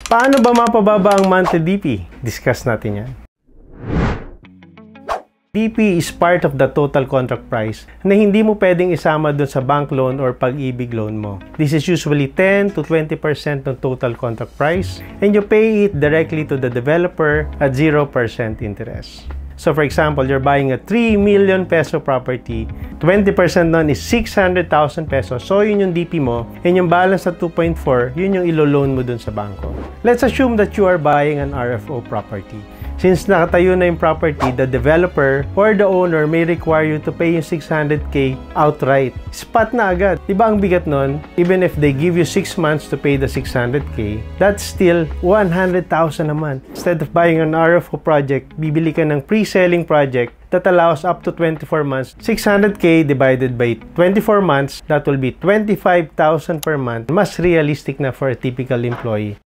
Paano ba mapababa ang monthly DP? Discuss natin yan. DP is part of the total contract price na hindi mo pwedeng isama dun sa bank loan or pag-ibig loan mo. This is usually 10 to 20% ng total contract price and you pay it directly to the developer at 0% interest. So for example, you're buying a 3 million peso property, 20% nun is 600,000 pesos. So yun yung DP mo, and yung balance na 2.4, yun yung ilo-loan mo dun sa bangko. Let's assume that you are buying an RFO property. Since nakatayo na yung property, the developer or the owner may require you to pay yung 600K outright. Spot na agad. Diba ang bigat nun? Even if they give you 6 months to pay the 600K, that's still 100,000 a month. Instead of buying an RFO project, bibili ka ng pre-selling project that allows up to 24 months. 600K divided by 24 months, that will be 25,000 per month. Mas realistic na for a typical employee.